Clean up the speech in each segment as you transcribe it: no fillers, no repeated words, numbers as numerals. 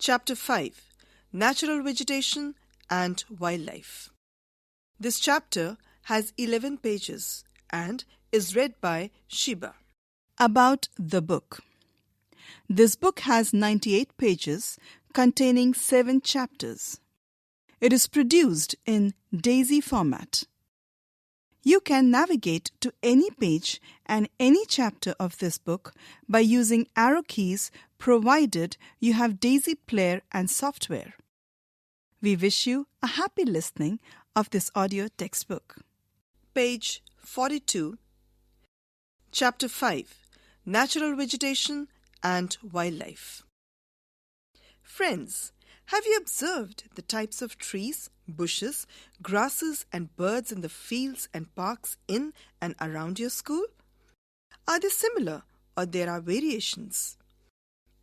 Chapter 5 Natural Vegetation and Wildlife. This chapter has 11 pages and is read by Shiba. About the book. This book has 98 pages containing 7 chapters. It is produced in DAISY format. You can navigate to any page and any chapter of this book by using arrow keys provided you have DAISY player and software. We wish you a happy listening of this audio textbook. Page 42, Chapter 5 Natural Vegetation and Wildlife. Friends, have you observed the types of trees, bushes, grasses and birds in the fields and parks in and around your school? Are they similar or there are variations?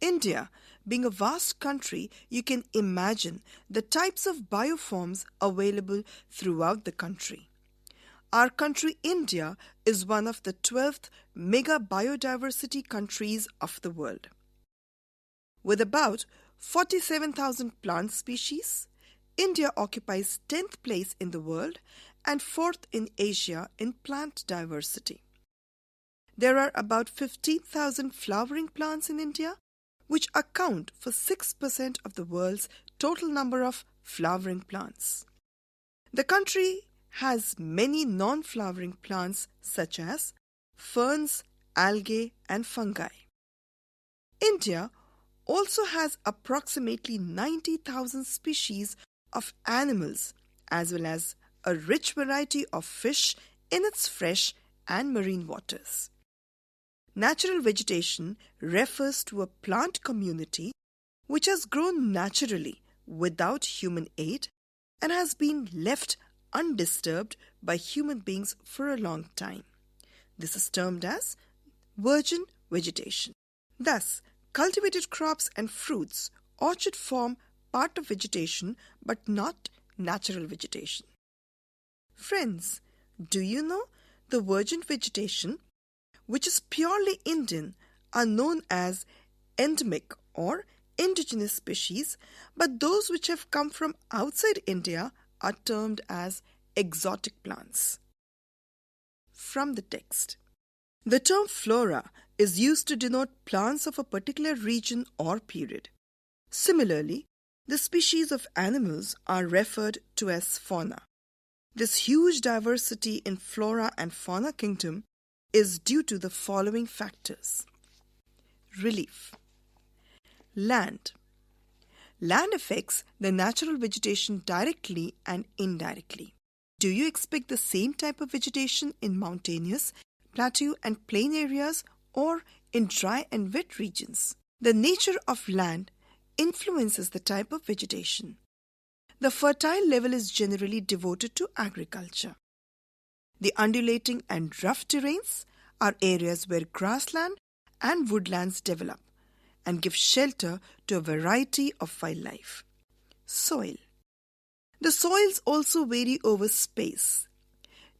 India, being a vast country, you can imagine the types of bioforms available throughout the country. Our country, India, is one of the 12th mega biodiversity countries of the world. With about 47,000 plant species, India occupies 10th place in the world and 4th in Asia in plant diversity. There are about 15,000 flowering plants in India, which account for 6% of the world's total number of flowering plants. The country has many non-flowering plants such as ferns, algae and fungi. India also has approximately 90,000 species of animals as well as a rich variety of fish in its fresh and marine waters. Natural vegetation refers to a plant community which has grown naturally without human aid and has been left undisturbed by human beings for a long time. This is termed as virgin vegetation. Thus, cultivated crops and fruits, orchard form part of vegetation but not natural vegetation. Friends, do you know the virgin vegetation, which is purely Indian, are known as endemic or indigenous species, but those which have come from outside India are termed as exotic plants. From the text. The term flora is used to denote plants of a particular region or period. Similarly, the species of animals are referred to as fauna. This huge diversity in flora and fauna kingdom is due to the following factors. Relief. Land. Land affects the natural vegetation directly and indirectly. Do you expect the same type of vegetation in mountainous, plateau and plain areas or in dry and wet regions? The nature of land influences the type of vegetation. The fertile level is generally devoted to agriculture. The undulating and rough terrains are areas where grassland and woodlands develop and give shelter to a variety of wildlife. Soil. The soils also vary over space.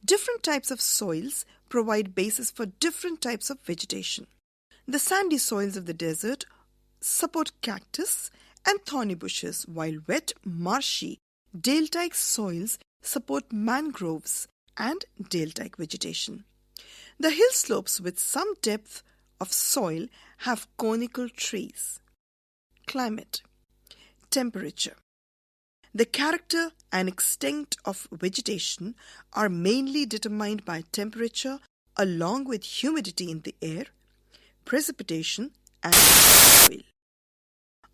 Different types of soils provide basis for different types of vegetation. The sandy soils of the desert support cactus and thorny bushes, while wet, marshy, dale-like soils support mangroves and dale-like vegetation. The hill slopes with some depth of soil have conical trees. Climate. Temperature. The character and extent of vegetation are mainly determined by temperature along with humidity in the air, precipitation and soil.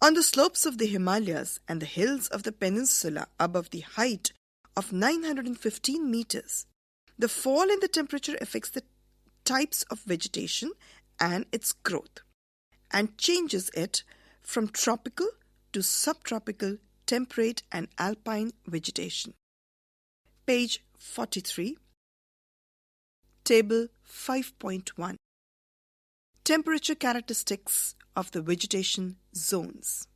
On the slopes of the Himalayas and the hills of the peninsula above the height of 915 meters, the fall in the temperature affects the types of vegetation and its growth and changes it from tropical to subtropical, temperate and alpine vegetation. Page 43, Table 5.1. Temperature characteristics of the vegetation zones.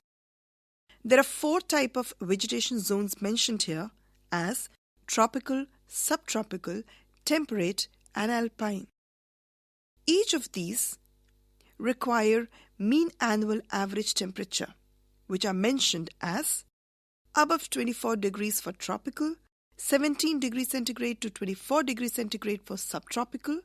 There are 4 types of vegetation zones mentioned here as tropical, subtropical, temperate and alpine. Each of these require mean annual average temperature which are mentioned as above 24 degrees for tropical, 17 degrees centigrade to 24 degrees centigrade for subtropical,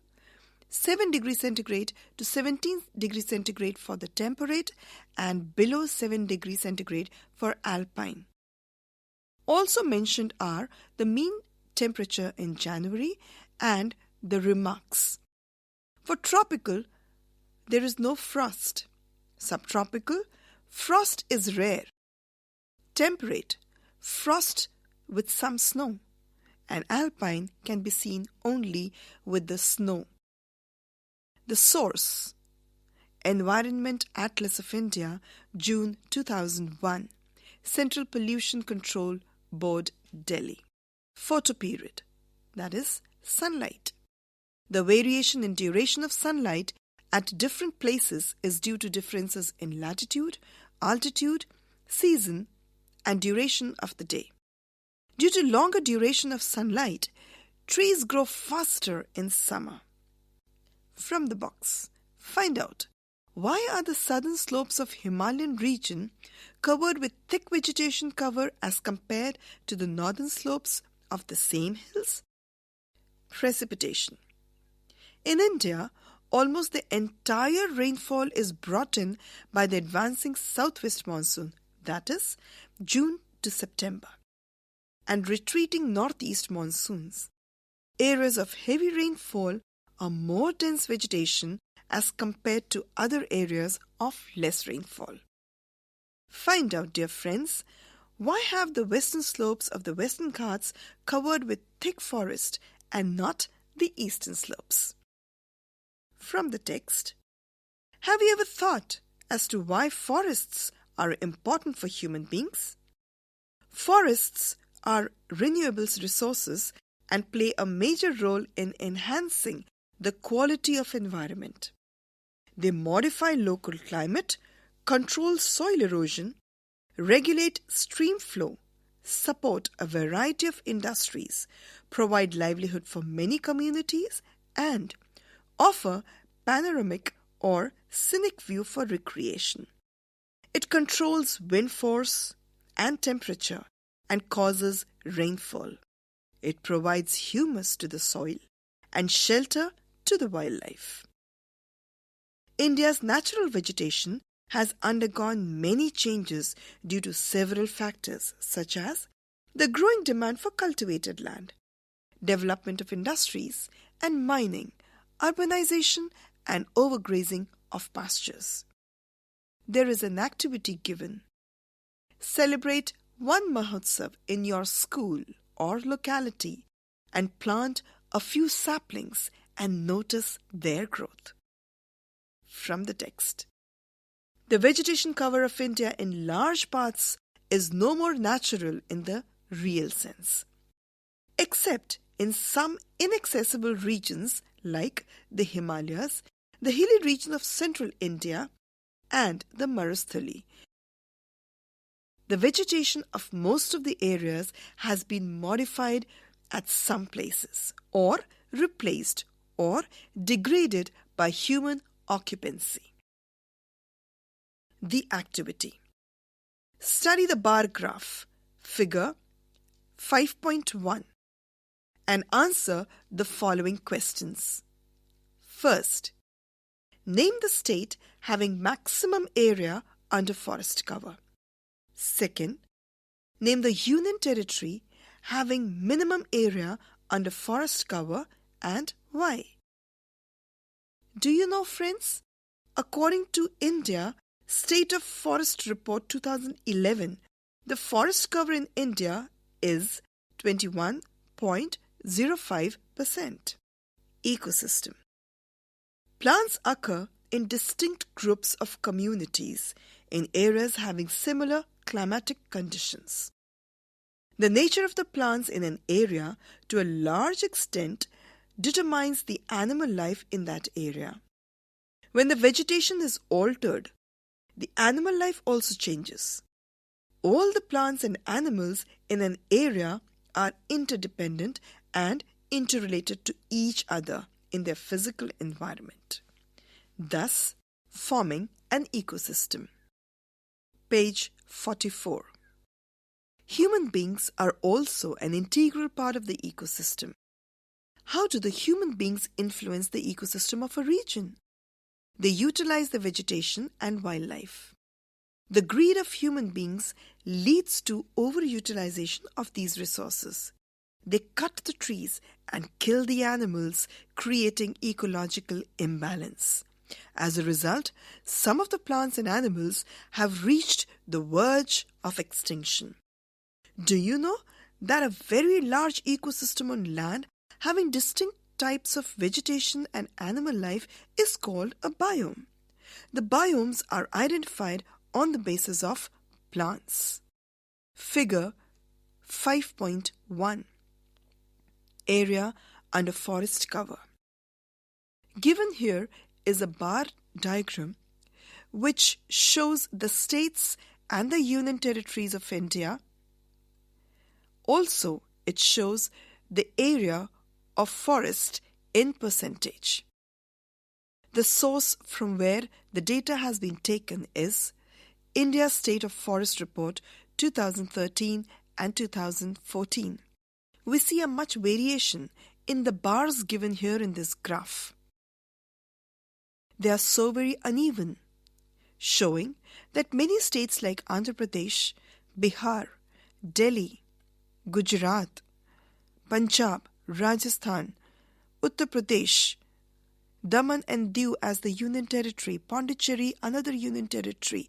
7 degrees centigrade to 17 degrees centigrade for the temperate, and below 7 degrees centigrade for alpine. Also mentioned are the mean temperature in January and the remarks. For tropical, there is no frost. Subtropical, frost is rare. Temperate, frost with some snow. And alpine can be seen only with the snow. The source: Environment Atlas of India, June 2001. Central Pollution Control Board, Delhi. Photoperiod, that is sunlight. The variation in duration of sunlight at different places is due to differences in latitude, altitude, season, and duration of the day. Due to longer duration of sunlight, trees grow faster in summer. From the box, find out why are the southern slopes of Himalayan region covered with thick vegetation cover as compared to the northern slopes of the same hills? Precipitation. In India, almost the entire rainfall is brought in by the advancing southwest monsoon, that is, June to September, and retreating northeast monsoons. Areas of heavy rainfall are more dense vegetation as compared to other areas of less rainfall. Find out, dear friends, why have the western slopes of the Western Ghats covered with thick forest and not the eastern slopes? From the text, have you ever thought as to why forests are important for human beings? Forests are renewable resources and play a major role in enhancing the quality of environment. They modify local climate, control soil erosion, regulate stream flow, support a variety of industries, provide livelihood for many communities, and offer panoramic or scenic view for recreation. It controls wind force and temperature and causes rainfall. It provides humus to the soil and shelter to the wildlife. India's natural vegetation has undergone many changes due to several factors such as the growing demand for cultivated land, development of industries and mining, urbanization and overgrazing of pastures. There is an activity given. Celebrate one Mahotsav in your school or locality and plant a few saplings and notice their growth. From the text, the vegetation cover of India in large parts is no more natural in the real sense, except in some inaccessible regions like the Himalayas, the hilly region of central India, and the Marusthali. The vegetation of most of the areas has been modified at some places, or replaced, or degraded by human occupancy. The activity. Study the bar graph, figure 5.1, and answer the following questions. First, name the state having maximum area under forest cover. Second, name the union territory having minimum area under forest cover and why. Do you know, friends? According to India State of Forest Report 2011, the forest cover in India is 21.05%. Ecosystem. Plants occur in distinct groups of communities in areas having similar climatic conditions. The nature of the plants in an area to a large extent determines the animal life in that area. When the vegetation is altered, the animal life also changes. All the plants and animals in an area are interdependent and interrelated to each other in their physical environment, thus forming an ecosystem. Page 44. Human beings are also an integral part of the ecosystem. How do the human beings influence the ecosystem of a region? They utilize the vegetation and wildlife. The greed of human beings leads to overutilization of these resources. They cut the trees and kill the animals, creating ecological imbalance. As a result, some of the plants and animals have reached the verge of extinction. Do you know that a very large ecosystem on land having distinct types of vegetation and animal life is called a biome? The biomes are identified on the basis of plants. Figure 5.1. Area under forest cover. Given here is a bar diagram which shows the states and the union territories of India. Also, it shows the area of forest in percentage. The source from where the data has been taken is India State of Forest Report 2013 and 2014. We see a much variation in the bars given here in this graph. They are so very uneven, showing that many states like Andhra Pradesh, Bihar, Delhi, Gujarat, Punjab, Rajasthan, Uttar Pradesh, Daman and Diu as the union territory, Pondicherry another union territory.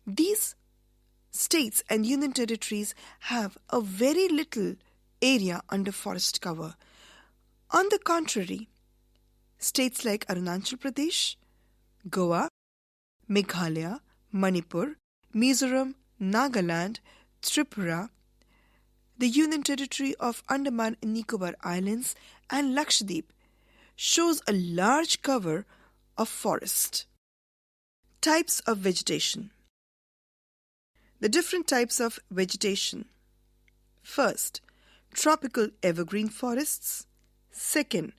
These states and union territories have a very little area under forest cover. On the contrary, states like Arunachal Pradesh, Goa, Meghalaya, Manipur, Mizoram, Nagaland, Tripura, the Union Territory of Andaman and Nicobar Islands and Lakshadweep shows a large cover of forest. Types of vegetation. The different types of vegetation. First, tropical evergreen forests. Second,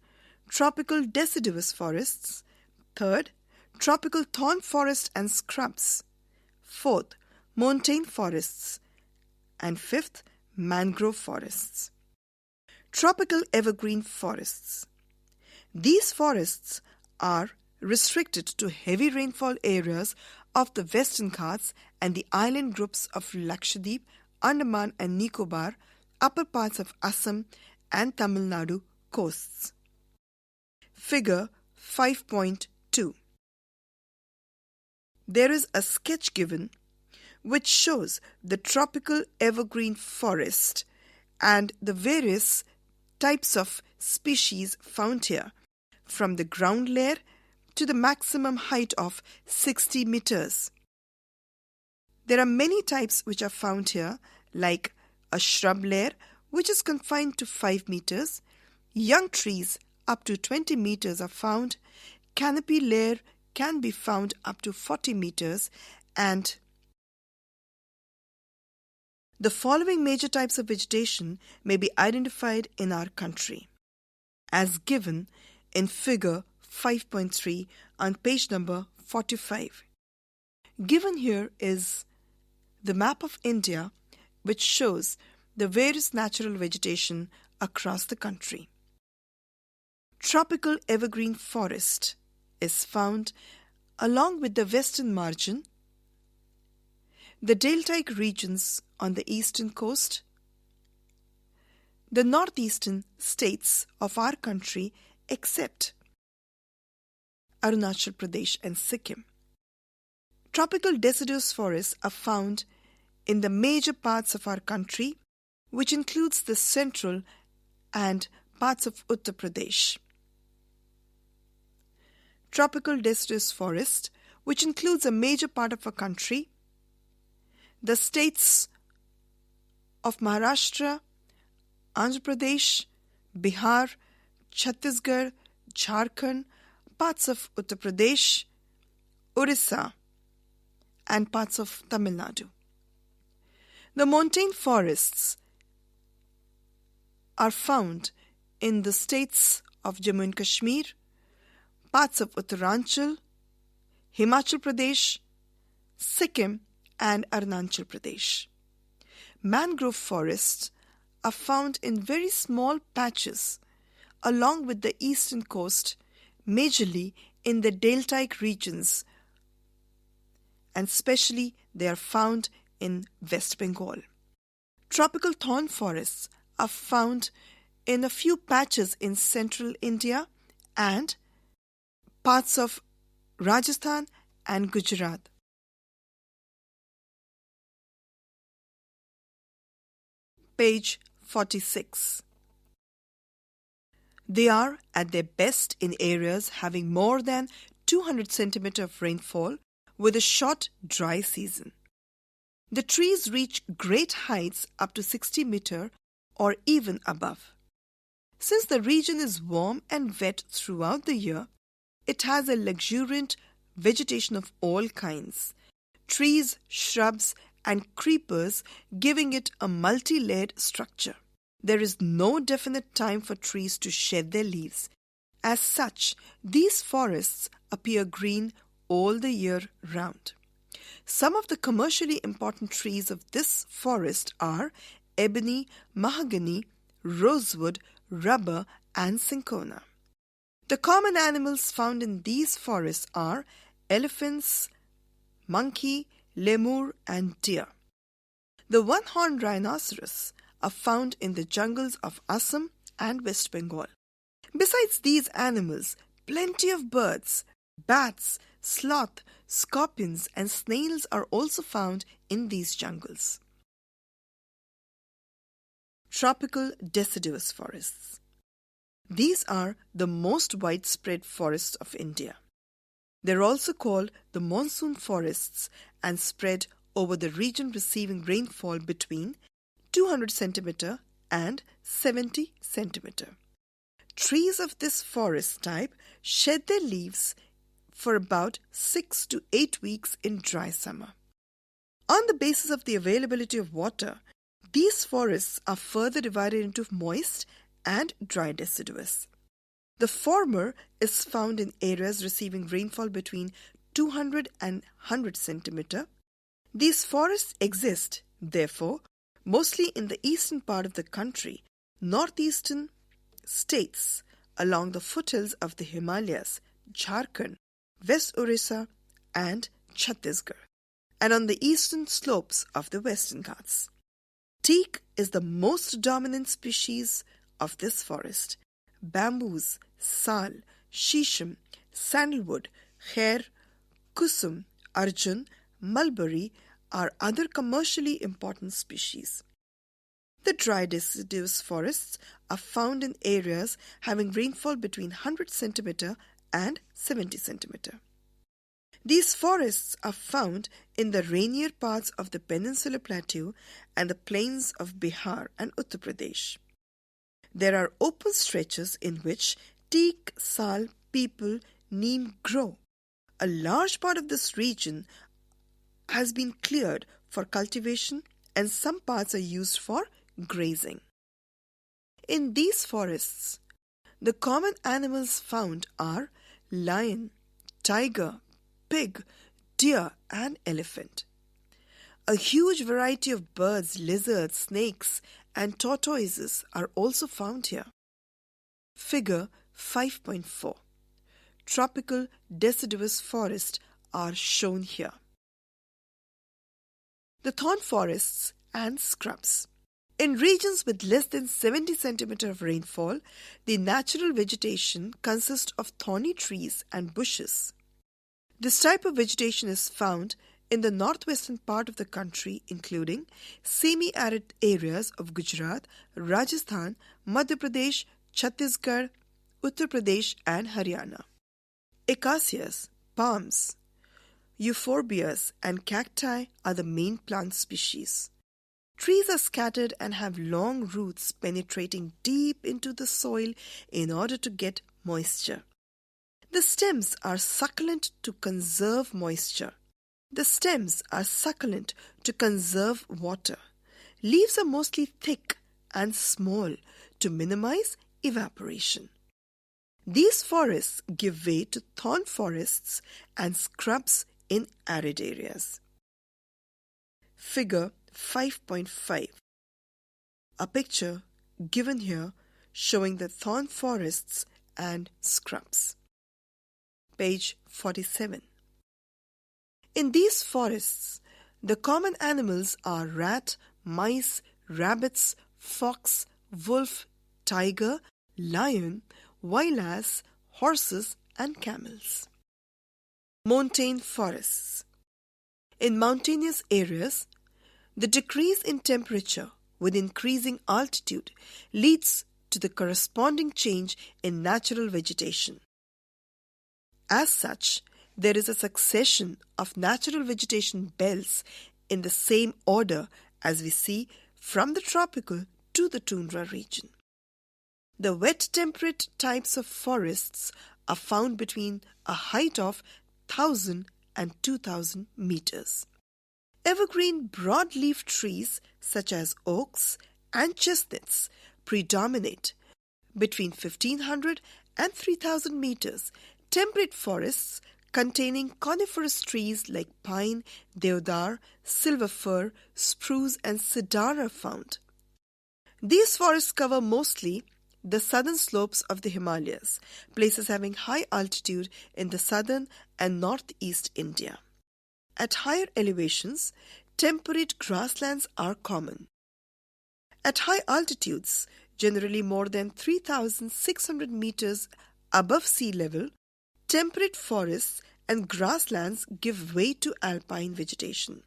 tropical deciduous forests. Third, tropical thorn forest and scrubs. Fourth, montane forests. And fifth, mangrove forests. Tropical evergreen forests. These forests are restricted to heavy rainfall areas of the Western Ghats and the island groups of Lakshadweep, Andaman and Nicobar, upper parts of Assam and Tamil Nadu coasts. Figure 5.2. There is a sketch given which shows the tropical evergreen forest and the various types of species found here, from the ground layer to the maximum height of 60 meters. There are many types which are found here, like a shrub layer which is confined to 5 meters, young trees up to 20 meters are found, canopy layer can be found up to 40 meters, and the following major types of vegetation may be identified in our country, as given in figure 5.3 on page number 45. Given here is the map of India, which shows the various natural vegetation across the country. Tropical evergreen forest is found along with the western margin, the deltaic regions on the eastern coast, the northeastern states of our country except Arunachal Pradesh and Sikkim. Tropical deciduous forests are found in the major parts of our country, which includes the central and parts of Uttar Pradesh. Tropical deciduous forest, which includes a major part of our country, the states of Maharashtra, Andhra Pradesh, Bihar, Chhattisgarh, Jharkhand, parts of Uttar Pradesh, Orissa, and parts of Tamil Nadu. The montane forests are found in the states of Jammu and Kashmir, parts of Uttaranchal, Himachal Pradesh, Sikkim, and Arunachal Pradesh. Mangrove forests are found in very small patches along with the eastern coast, majorly in the deltaic regions, and especially they are found in West Bengal. Tropical thorn forests are found in a few patches in central India and parts of Rajasthan and Gujarat. Page 46. They are at their best in areas having more than 200 centimeters of rainfall with a short dry season. The trees reach great heights up to 60 meters or even above. Since the region is warm and wet throughout the year, it has a luxuriant vegetation of all kinds, trees, shrubs, and creepers, giving it a multi-layered structure. There is no definite time for trees to shed their leaves. As such, these forests appear green all the year round. Some of the commercially important trees of this forest are ebony, mahogany, rosewood, rubber, and cinchona. The common animals found in these forests are elephants, monkey, lemur, and deer. The one-horned rhinoceros are found in the jungles of Assam and West Bengal. Besides these animals, plenty of birds, bats, sloth, scorpions, and snails are also found in these jungles. Tropical deciduous forests. These are the most widespread forests of India. They are also called the monsoon forests and spread over the region receiving rainfall between 200 centimeter and 70 centimeter. Trees of this forest type shed their leaves for about 6 to 8 weeks in dry summer. On the basis of the availability of water, these forests are further divided into moist and dry deciduous. The former is found in areas receiving rainfall between 200 and 100 centimeter. These forests exist, therefore, mostly in the eastern part of the country, northeastern states along the foothills of the Himalayas, Jharkhand, West Orissa, and Chhattisgarh, and on the eastern slopes of the Western Ghats. Teak is the most dominant species of this forest. Bamboos, sal, shisham, sandalwood, khair, kusum, arjun, mulberry are other commercially important species. The dry deciduous forests are found in areas having rainfall between 100 centimeter and 70 centimeter. These forests are found in the rainier parts of the Peninsular Plateau and the plains of Bihar and Uttar Pradesh. There are open stretches in which teak, sal, peepal, neem grow. A large part of this region has been cleared for cultivation and some parts are used for grazing. In these forests, the common animals found are lion, tiger, pig, deer, and elephant. A huge variety of birds, lizards, snakes, and tortoises are also found here. Figure 5.4. Tropical deciduous forests are shown here. The thorn forests and scrubs. In regions with less than 70 centimeters of rainfall, the natural vegetation consists of thorny trees and bushes. This type of vegetation is found in the northwestern part of the country, including semi-arid areas of Gujarat, Rajasthan, Madhya Pradesh, Chhattisgarh, Uttar Pradesh, and Haryana. Acacias, palms, euphorbias, and cacti are the main plant species. Trees are scattered and have long roots penetrating deep into the soil in order to get moisture. The stems are succulent to conserve moisture. The stems are succulent to conserve water. Leaves are mostly thick and small to minimize evaporation. These forests give way to thorn forests and scrubs in arid areas. Figure 5.5. A picture given here showing the thorn forests and scrubs. Page 47. In these forests, the common animals are rat, mice, rabbits, fox, wolf, tiger, lion, wild ass, horses, and camels. Montane forests. In mountainous areas, the decrease in temperature with increasing altitude leads to the corresponding change in natural vegetation. As such, there is a succession of natural vegetation belts in the same order as we see from the tropical to the tundra region. The wet temperate types of forests are found between a height of 1,000 and 2,000 meters. Evergreen broadleaf trees such as oaks and chestnuts predominate. Between 1,500 and 3,000 meters, temperate forests containing coniferous trees like pine, deodar, silver fir, spruce, and cedar are found. These forests cover mostly the southern slopes of the Himalayas, places having high altitude in the southern and northeast India. At higher elevations, temperate grasslands are common. At high altitudes, generally more than 3,600 meters above sea level, temperate forests and grasslands give way to alpine vegetation.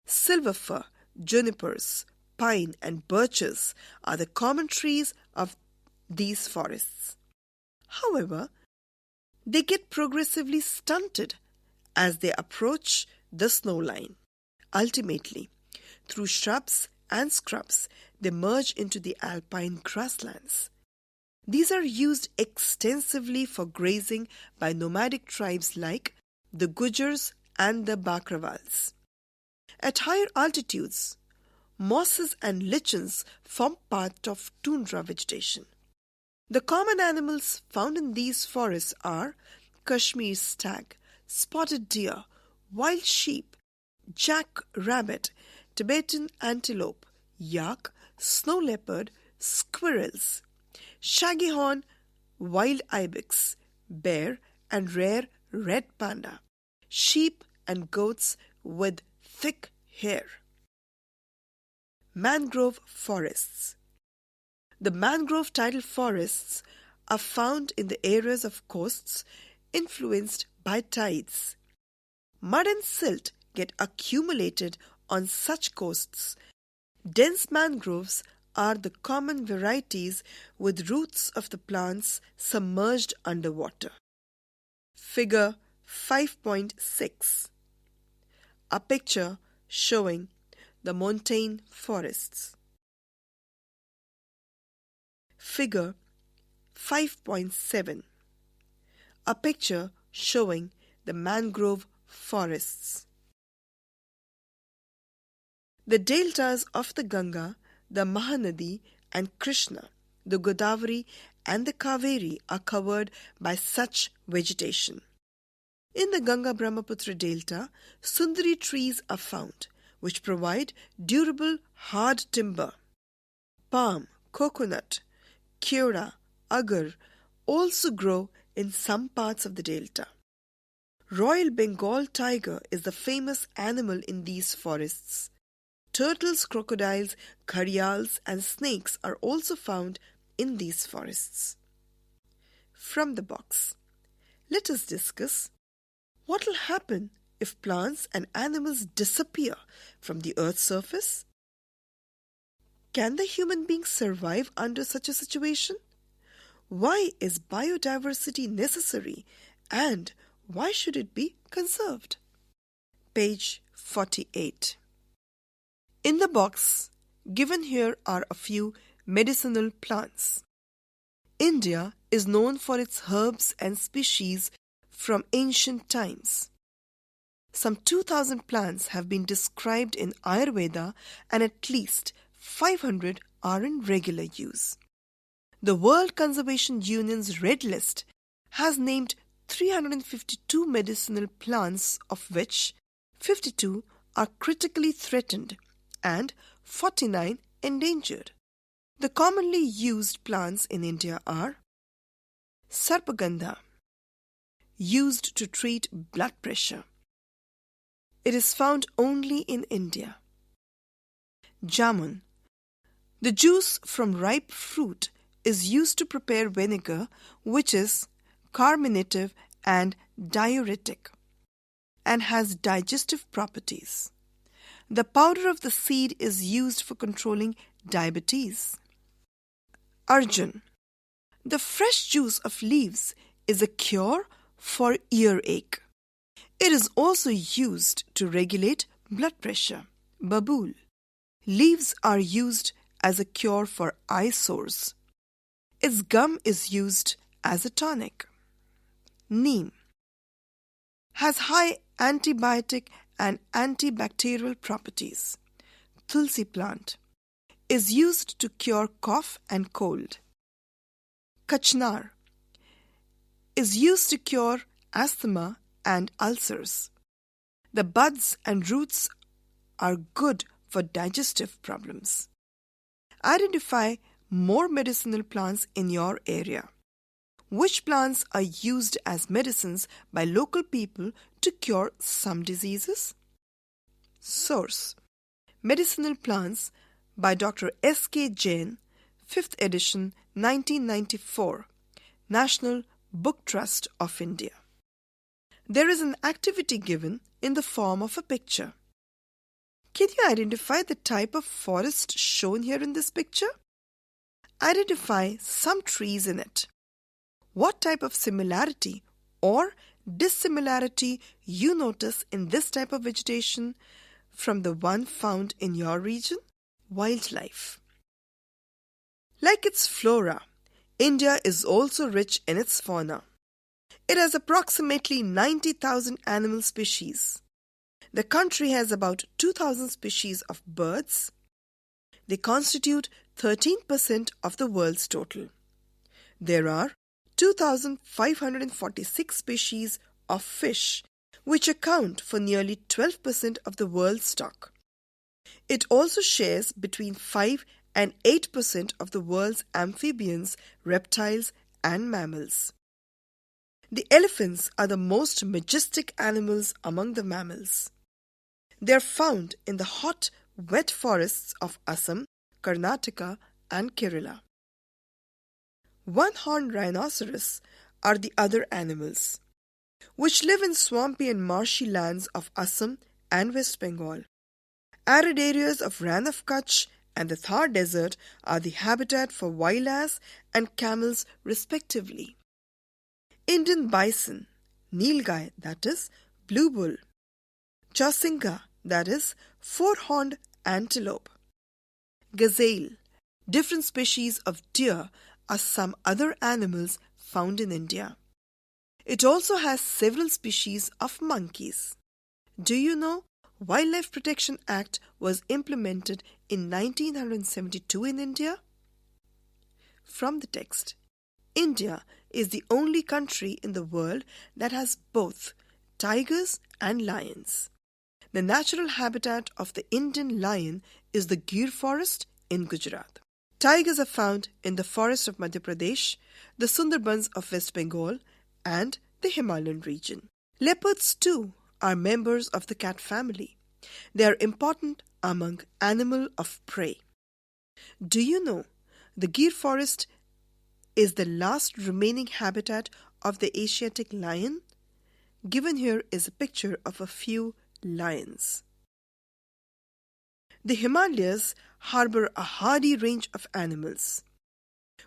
Silver fir, junipers, pine, and birches are the common trees of these forests. However, they get progressively stunted as they approach the snow line. Ultimately, through shrubs and scrubs, they merge into the alpine grasslands. These are used extensively for grazing by nomadic tribes like the Gujars and the Bakrawals. At higher altitudes, mosses and lichens form part of tundra vegetation. The common animals found in these forests are Kashmir stag, spotted deer, wild sheep, jack-rabbit, Tibetan antelope, yak, snow leopard, squirrels, shaggyhorn, wild ibex, bear, and rare red panda, sheep and goats with thick hair. Mangrove forests. The mangrove tidal forests are found in the areas of coasts influenced by tides. Mud and silt get accumulated on such coasts. Dense mangroves are the common varieties with roots of the plants submerged underwater. Figure 5.6. A picture showing the montane forests. Figure 5.7. A picture showing the mangrove forests. The deltas of the Ganga, the Mahanadi, and Krishna, the Godavari, and the Kaveri are covered by such vegetation. In the Ganga-Brahmaputra delta, Sundari trees are found, which provide durable hard timber. Palm, coconut, kera, agar also grow in some parts of the delta. Royal Bengal tiger is the famous animal in these forests. Turtles, crocodiles, gharials, and snakes are also found in these forests. From the box, let us discuss what will happen if plants and animals disappear from the Earth's surface. Can the human being survive under such a situation? Why is biodiversity necessary and why should it be conserved? Page 48. In the box given here are a few medicinal plants. India is known for its herbs and species from ancient times. Some 2,000 plants have been described in Ayurveda and at least 500 are in regular use. The World Conservation Union's Red List has named 352 medicinal plants, of which 52 are critically threatened and 49 endangered. The commonly used plants in India are Sarpagandha, used to treat blood pressure. It is found only in India. Jamun. The juice from ripe fruit is used to prepare vinegar, which is carminative and diuretic and has digestive properties. The powder of the seed is used for controlling diabetes. Arjun. The fresh juice of leaves is a cure for earache. It is also used to regulate blood pressure. Babool. Leaves are used as a cure for eye sores. Its gum is used as a tonic. Neem has high antibiotic and antibacterial properties. Tulsi plant is used to cure cough and cold. Kachnar is used to cure asthma and ulcers. The buds and roots are good for digestive problems. Identify more medicinal plants in your area. Which plants are used as medicines by local people to cure some diseases? Source: Medicinal Plants by Dr. S.K. Jain, 5th edition, 1994, National Book Trust of India. There is an activity given in the form of a picture. Can you identify the type of forest shown here in this picture? Identify some trees in it. What type of similarity or dissimilarity you notice in this type of vegetation from the one found in your region? Wildlife. Like its flora, India is also rich in its fauna. It has approximately 90,000 animal species. The country has about 2,000 species of birds. They constitute 13% of the world's total. There are 2,546 species of fish, which account for nearly 12% of the world's stock. It also shares between 5 and 8% of the world's amphibians, reptiles, and mammals. The elephants are the most majestic animals among the mammals. They are found in the hot, wet forests of Assam, Karnataka, and Kerala. One-horned rhinoceros are the other animals, which live in swampy and marshy lands of Assam and West Bengal. Arid areas of Rann of Kutch and the Thar Desert are the habitat for wild ass and camels respectively. Indian bison, nilgai, that is blue bull, chosinga, that is four-horned antelope, gazelle, different species of deer are some other animals found in India. It also has several species of monkeys. Do you know Wildlife Protection Act was implemented in 1972 in India? From the text, India is the only country in the world that has both tigers and lions. The natural habitat of the Indian lion is the Gir forest in Gujarat. Tigers are found in the forests of Madhya Pradesh, the Sundarbans of West Bengal, and the Himalayan region. Leopards too are members of the cat family. They are important among animals of prey. Do you know the Gir forest is the last remaining habitat of the Asiatic lion? Given here is a picture of a few lions. The Himalayas harbor a hardy range of animals,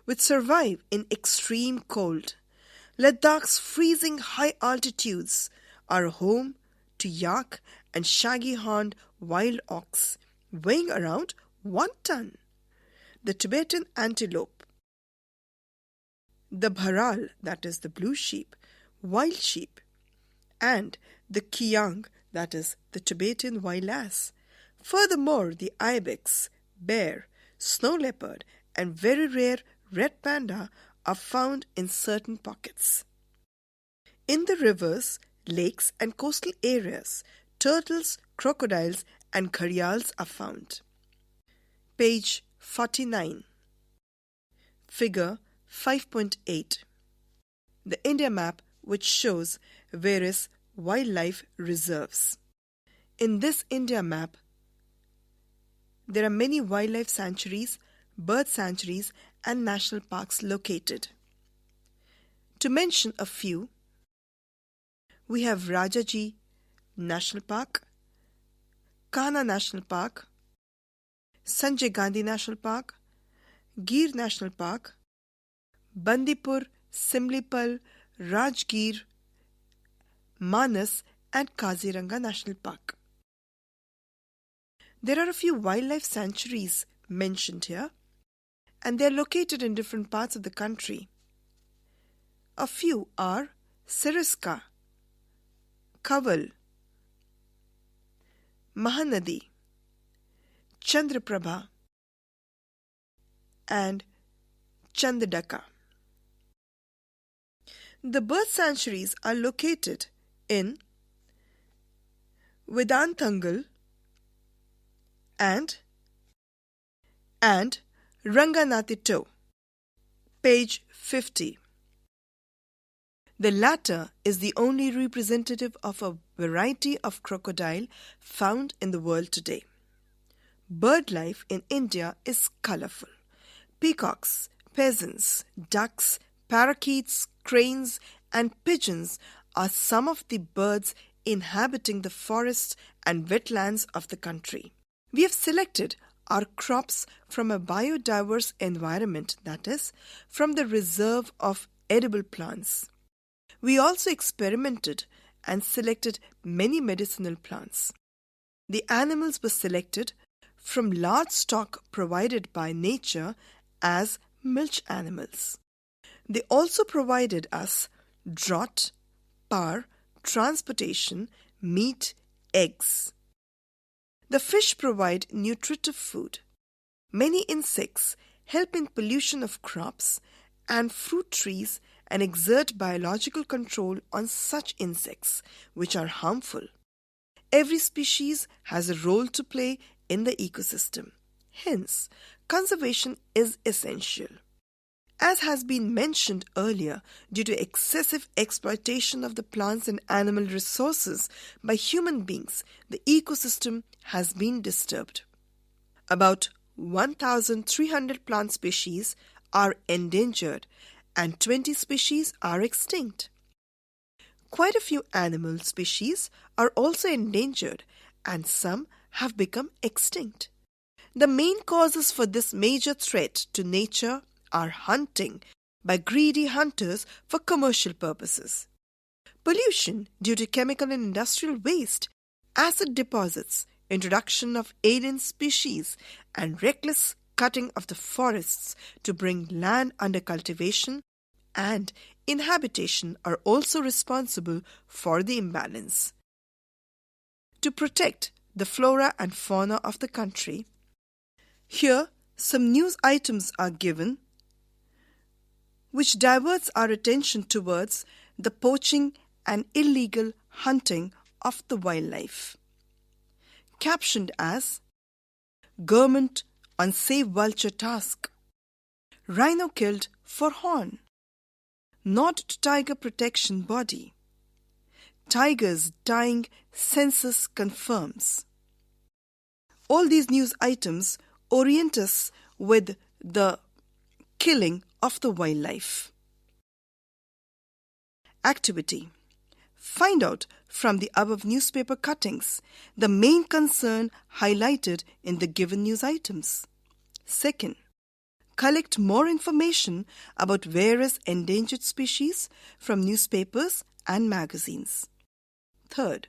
which survive in extreme cold. Ladakh's freezing high altitudes are home to yak and shaggy-horned wild ox, weighing around 1 ton. The Tibetan antelope, the bharal, that is the blue sheep, wild sheep, and the kiang, that is the Tibetan wild ass. Furthermore, the ibex, bear, snow leopard, and very rare red panda are found in certain pockets. In the rivers, lakes, and coastal areas, turtles, crocodiles, and gharials are found. Page 49. Figure 5.8. The India map which shows various wildlife reserves. In this India map, there are many wildlife sanctuaries, bird sanctuaries, and national parks located. To mention a few, we have Rajaji National Park, Kanha National Park, Sanjay Gandhi National Park, Gir National Park, Bandipur, Simlipal, Rajgir, Manas, and Kaziranga National Park. There are a few wildlife sanctuaries mentioned here, and they are located in different parts of the country. A few are Siriska, Kaval, Mahanadi, Chandraprabha, and Chandadaka. The bird sanctuaries are located in Vedantangal and Ranganatittu. Page 50. The latter is the only representative of a variety of crocodile found in the world today. Bird life in India is colorful. Peacocks, pheasants, ducks, parakeets, cranes, and pigeons are some of the birds inhabiting the forests and wetlands of the country. We have selected our crops from a biodiverse environment, that is, from the reserve of edible plants. We also experimented and selected many medicinal plants. The animals were selected from large stock provided by nature as milch animals. They also provided us draught, power, transportation, meat, eggs. The fish provide nutritive food. Many insects help in pollution of crops and fruit trees and exert biological control on such insects which are harmful. Every species has a role to play in the ecosystem. Hence, conservation is essential. As has been mentioned earlier, due to excessive exploitation of the plants and animal resources by human beings, the ecosystem has been disturbed. About 1,300 plant species are endangered and 20 species are extinct. Quite a few animal species are also endangered and some have become extinct. The main causes for this major threat to nature are hunting by greedy hunters for commercial purposes, pollution due to chemical and industrial waste, acid deposits, introduction of alien species, and reckless cutting of the forests to bring land under cultivation and inhabitation are also responsible for the imbalance. To protect the flora and fauna of the country, here some news items are given which diverts our attention towards the poaching and illegal hunting of the wildlife. Captioned as Government on Save Vulture Task, Rhino killed for horn, Nod to Tiger Protection Body, Tigers dying census confirms. All these news items orient us with the killing of the wildlife. Activity. Find out from the above newspaper cuttings the main concern highlighted in the given news items. Second, collect more information about various endangered species from newspapers and magazines. Third,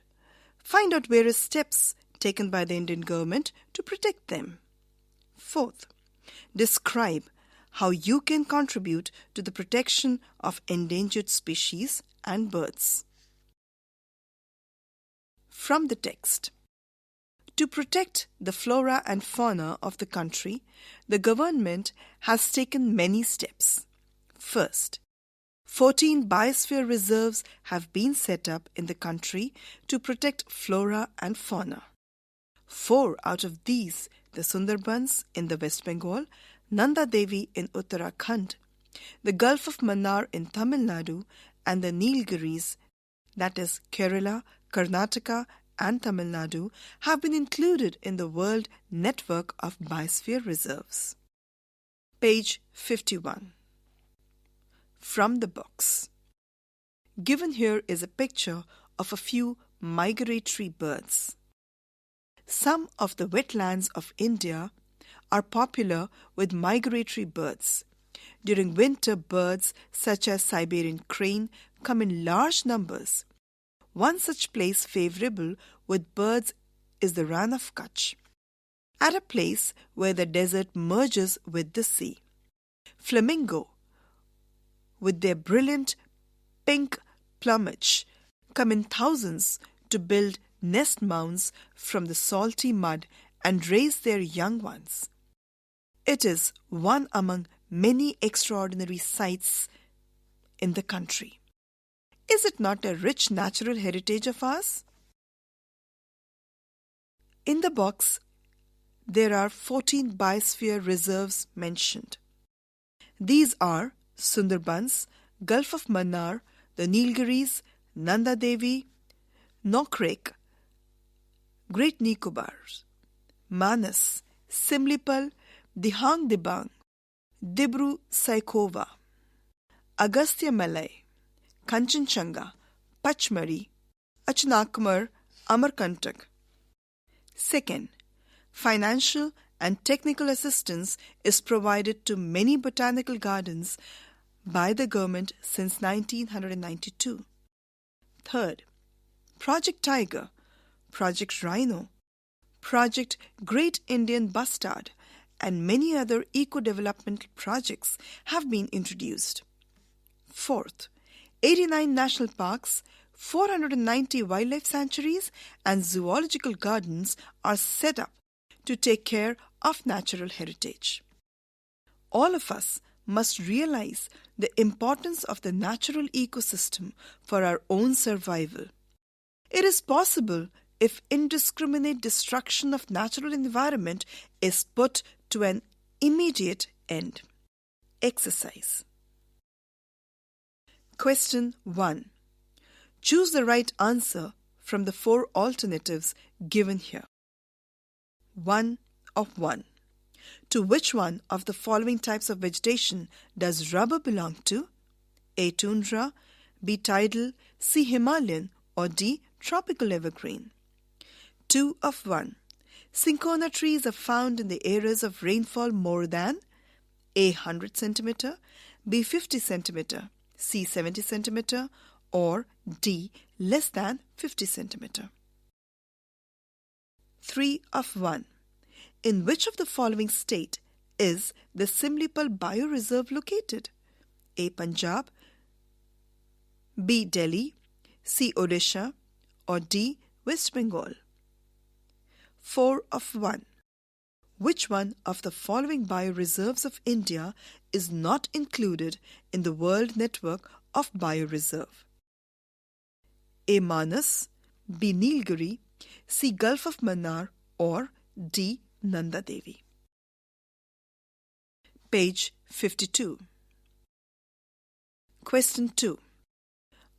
find out various steps taken by the Indian government to protect them. Fourth, describe how you can contribute to the protection of endangered species and birds. From the text. To protect the flora and fauna of the country, the government has taken many steps. First, 14 biosphere reserves have been set up in the country to protect flora and fauna. 4 out of these, the Sundarbans in the West Bengal, Nanda Devi in Uttarakhand, the Gulf of Mannar in Tamil Nadu, and the Nilgiris, that is Kerala, Karnataka, and Tamil Nadu, have been included in the World Network of Biosphere Reserves. Page 51. From the box. Given here is a picture of a few migratory birds. Some of the wetlands of India are popular with migratory birds. During winter, birds such as Siberian crane come in large numbers. One such place favorable with birds is the Rann of Kutch, at a place where the desert merges with the sea. Flamingo, with their brilliant pink plumage, come in thousands to build nest mounds from the salty mud and raise their young ones. It is one among many extraordinary sights in the country. Is it not a rich natural heritage of ours? In the box, there are 14 biosphere reserves mentioned. These are Sundarbans, Gulf of Mannar, the Nilgiris, Nanda Devi, Nokrek, Great Nicobars, Manas, Simlipal, Dihang Dibang, Dibru Saikova, Agastya Malay, Kanchenjunga, Pachmari, Achanakmar, Amarkantak. Second, financial and technical assistance is provided to many botanical gardens by the government since 1992. Third, Project Tiger, Project Rhino, Project Great Indian Bustard, and many other eco-development projects have been introduced. Fourth, 89 national parks, 490 wildlife sanctuaries, and zoological gardens are set up to take care of natural heritage. All of us must realize the importance of the natural ecosystem for our own survival. It is possible if indiscriminate destruction of natural environment is put to an immediate end. Exercise. Question 1. Choose the right answer from the 4 alternatives given here. 1 of 1. To which one of the following types of vegetation does rubber belong to? A. Tundra, B. Tidal, C. Himalayan, or D. Tropical evergreen. 2 of 1. Cinchona trees are found in the areas of rainfall more than A. 100 cm, B. 50 cm, C. 70 cm, or D. less than 50 cm. 3 of 1. In which of the following state is the Simlipal Bioreserve located? A. Punjab, B. Delhi, C. Odisha, or D. West Bengal. 4 of 1. Which one of the following bioreserves of India is not included in the World Network of Bioreserve? A. Manas, B. Nilgiri, C. Gulf of Mannar, or D. Nanda Devi. Page 52. Question 2.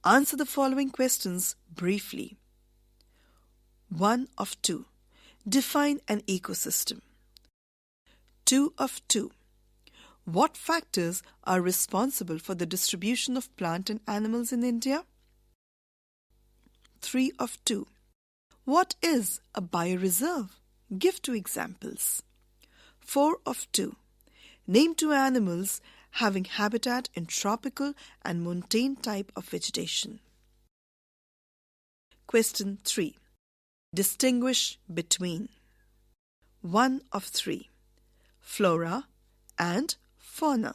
Answer the following questions briefly. 1 of 2. Define an ecosystem. 2 of 2. What factors are responsible for the distribution of plant and animals in India? 3 of 2. What is a bioreserve? Give 2 examples. 4 of 2. Name 2 animals having habitat in tropical and montane type of vegetation. Question 3. Distinguish between 1 of 3. Flora and fauna.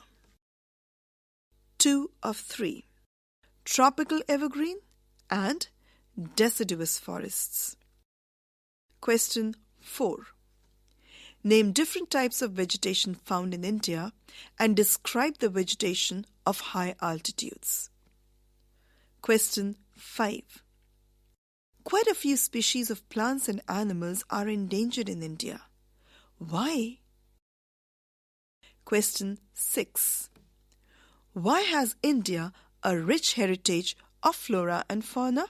2 of 3. Tropical evergreen and deciduous forests. Question 4. Name different types of vegetation found in India and describe the vegetation of high altitudes. Question 5. Quite a few species of plants and animals are endangered in India. Why? Question 6. Why has India a rich heritage of flora and fauna?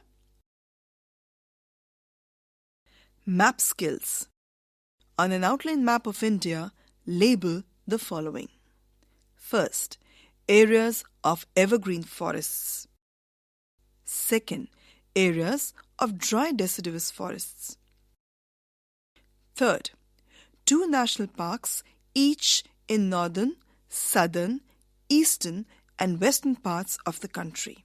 Map skills. On an outline map of India, label the following. First, areas of evergreen forests. Second, areas of dry deciduous forests. Third, 2 national parks, each in northern, southern, eastern and western parts of the country.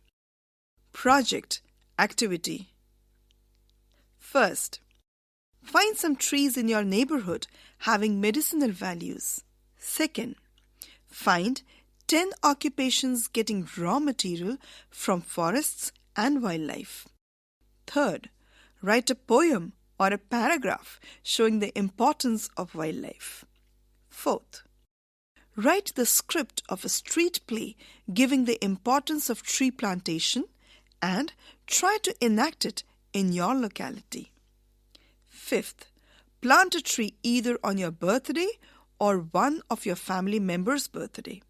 Project activity. First, find some trees in your neighborhood having medicinal values. Second, find 10 occupations getting raw material from forests and wildlife. Third, write a poem or a paragraph showing the importance of wildlife. Fourth, write the script of a street play giving the importance of tree plantation and try to enact it in your locality. Fifth, plant a tree either on your birthday or one of your family members' birthday.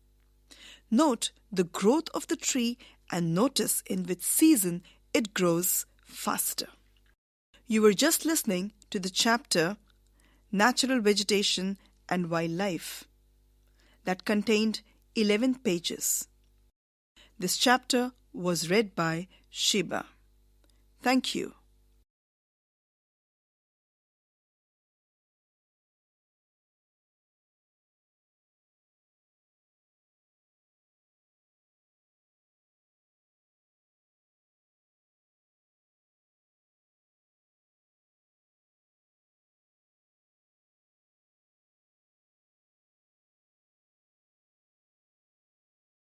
Note the growth of the tree and notice in which season it grows faster. You were just listening to the chapter Natural Vegetation and Wildlife that contained 11 pages. This chapter was read by Shiba. Thank you.